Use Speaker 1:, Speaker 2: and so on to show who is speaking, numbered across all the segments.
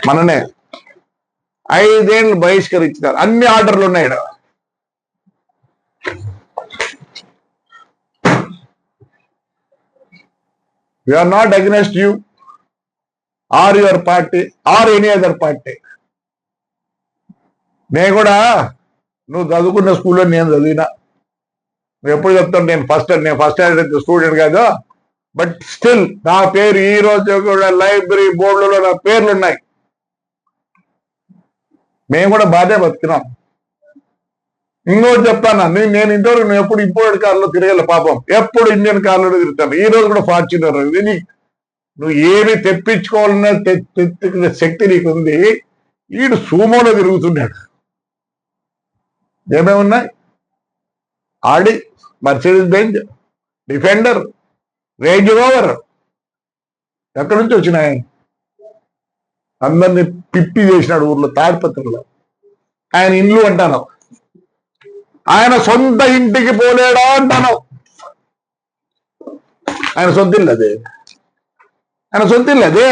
Speaker 1: మననే 5 ఏళ్ళు బహిష్కరించినారు. అన్ని ఆర్డర్లు ఉన్నాయి. We are not against you or your party or any other party. నేను కూడా నువ్వు చదువుకున్న స్కూల్లో నేను చదివినా. నువ్వు ఎప్పుడు చెప్తాను నేను ఫస్ట్ స్టూడెంట్ కాదు, బట్ స్టిల్ నా పేరు ఈ రోజు కూడా లైబ్రరీ బోర్డులలో నా పేర్లు ఉన్నాయి. మేము కూడా బాధే బతికినాం. ఇంకోటి చెప్తాను, నేను ఇంతవరకు నువ్వు ఎప్పుడు ఇంపోర్టెడ్ కార్లో తిరగల పాపం, ఎప్పుడు ఇండియన్ కార్లో తిరుగుతాను. ఈ రోజు కూడా ఫార్చ్యూనర్. నువ్వు ఏమి తెప్పించుకోవాలన్న తెచ్చుకునే శక్తి నీకుంది. వీడు సూమోలో తిరుగుతున్నాడు. ఏమేమి ఉన్నాయి? Audi, Mercedes Benz, Defender, Range Rover. ఎక్కడి నుంచి వచ్చినాయి? అందరినీ పిప్పి చేసినాడు ఊర్లో, తాడిపత్రిలో. ఆయన ఇల్లు అంటాను, ఆయన సొంత ఇంటికి పోలేడా అంటాను. ఆయన సొంత ఇల్లు అదే, ఆయన సొంత ఇల్లు అదే.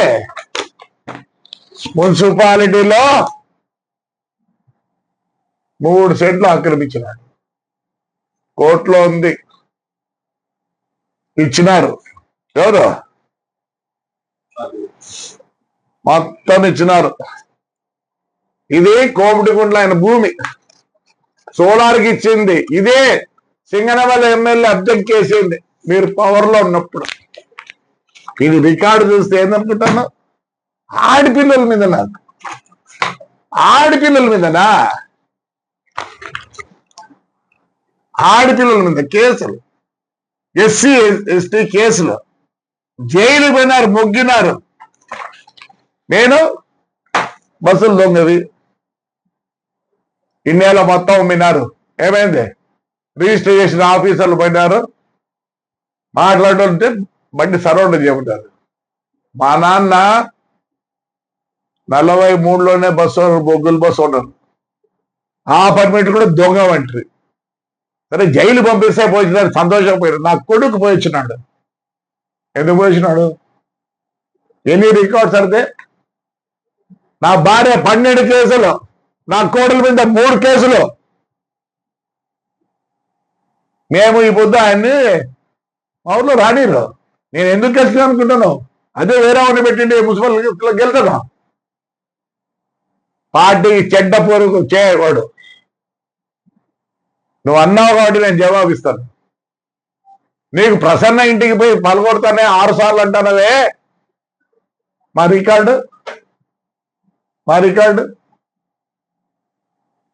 Speaker 1: మున్సిపాలిటీలో 3 సెంట్లు ఆక్రమించినాడు. కోర్టులో ఉంది, ఇచ్చినారు. ఎవరు? మొత్తం ఇచ్చినారు. ఇదే కోమటిగుండ్ల ఆయన భూమి, సోలార్కి ఇచ్చింది. ఇదే సింగనమల ఎమ్మెల్యే అబ్జెక్ట్ చేసింది మీరు పవర్లో ఉన్నప్పుడు. ఇది రికార్డు చూస్తే ఏందనుకుంటాను, ఆడపిల్లల మీద, నాకు ఆడపిల్లల మీదనా, ఆడపిల్లల మీద కేసులు, ఎస్సీ ఎస్టీ కేసులు, జైలు పోయినారు, మొగ్గినారు. నేను బస్సులు దొంగవి, ఇండియాలో మొత్తం అమ్మినారు. ఏమైంది? రిజిస్టర్ చేసిన ఆఫీసర్లు పోయినారు, మాట్లాడుతుంటే బండి సరౌండ్ చేయమంటారు. మా నాన్న 43లోనే బస్సు, బొగ్గుల బస్సు ఉన్నారు. ఆ పర్మిట్ కూడా దొంగ వంటి. సరే జైలు పంపిస్తే పోయినారు, సంతోషం పోయినారు. నా కొడుకు పోయిచ్చినాడు. ఎందుకు పోయిచ్చినాడు? ఎన్ని రికార్డ్స్ అంటే, నా భార్య 12 కేసులు, నా కోడల మీద 3 కేసులు. మేము ఈ పొద్దు ఆయన్ని మా ఊర్లో రానిరు. నేను ఎందుకు గెలిచాను అనుకుంటాను? అదే వేరే వాడిని పెట్టిండి మున్సిపల్ గెలుతాను. పార్టీ చెడ్డ పొరుగు చేయవాడు. నువ్వు అన్నావు కాబట్టి నేను జవాబిస్తాను. నీకు ప్రసన్న ఇంటికి పోయి పలకొడతానే 6 సార్లు అంటానవే. మా రికార్డు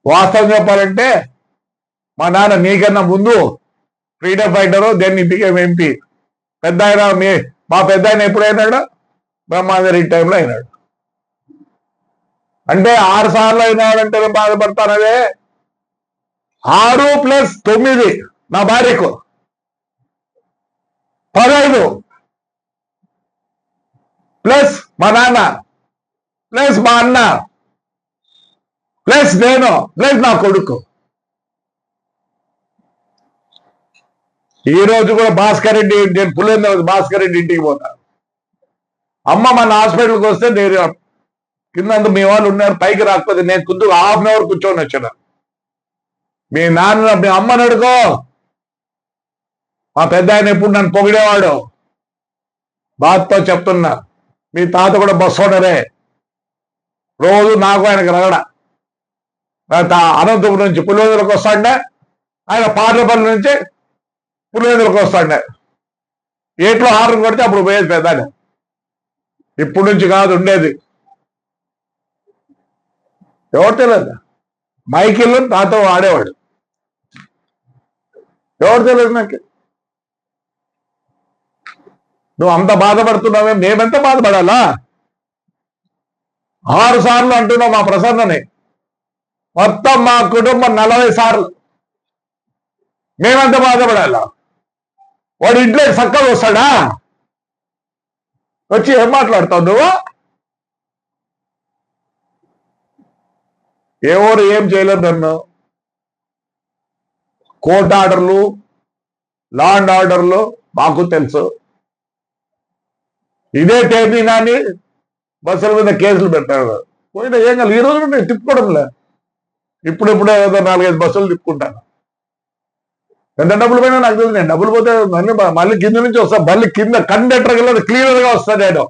Speaker 1: వాస్తవం చెప్పాలంటే, మా నాన్న నీకన్నా ముందు ఫ్రీడమ్ ఫైటరు, దెన్ ఇంటికి ఎంపీ. పెద్ద ఆయన మా పెద్ద ఆయన ఎప్పుడైనాడు? బ్రహ్మాందరి టైంలో అయినాడు. అంటే 6 సార్లు అయినాడంటే బాధపడతానవే. 6 + 9 నా భార్యకు 15 ప్లస్ మా నాన్న ప్లస్ మా అన్న ప్లస్ నేను ప్లస్ నా కొడుకు. ఈ రోజు కూడా భాస్కర్ రెడ్డి, నేను పులివెందుల భాస్కర్ రెడ్డి ఇంటికి పోతాను. అమ్మ మన హాస్పిటల్కి వస్తే నేను కింద మీ వాళ్ళు ఉన్నారు, పైకి రాకపోతే నేను కొద్దిగా ½ అవర్ కూర్చొని వచ్చాను. మీ నాన్న మీ అమ్మని అడుకో. మా పెద్ద ఆయన ఎప్పుడు నన్ను పొగిడేవాడు. బాధతో చెప్తున్నా, మీ తాత కూడా బస్సు ఓనరే. రోజు నాకు ఆయనకు రగడ. అనంతపురం నుంచి పులివెందులకు వస్తాడే, ఆయన పార్లపల్లి నుంచి పులివెందులకు వస్తాడే. ఏట్లో హారం కొడితే అప్పుడు పోయేది పెద్ద. ఇప్పుడు నుంచి కాదు ఉండేది. ఎవరు తెలియదు, మైకిల్ నాతో ఆడేవాడు. ఎవరు తెలియదు నాకు. నువ్వు అంత బాధపడుతున్నావే, మేమెంత బాధపడాలా? 6 సార్లు అంటున్నావు మా ప్రసన్నని. మొత్తం మా కుటుంబం 40 సార్లు. మేమెంత బాధపడాలా? వాడు ఇంట్లో చక్కగా వస్తాడా? వచ్చి ఏం మాట్లాడతావు నువ్వు? ఎవరు ఏం చేయలేదు నన్ను. కోర్టు ఆర్డర్లు, లా అండ్ ఆర్డర్లు మాకు తెలుసు. ఇదే తేదీనాని బస్సుల మీద కేసులు పెట్టాడు. పోయినా ఏం కాదు. ఈ రోజు కూడా నేను తిప్పుకోవడంలే. ఇప్పుడే ఏదో 4-5 బస్సులు తిప్పుకుంటాను. ఎంత డబ్బులు పోయినా నాకు తెలియదు. నేను డబ్బులు పోతే మళ్ళీ కింద నుంచి వస్తా. మళ్ళీ కింద కండక్టర్ క్లియర్ గా వస్తా నేను.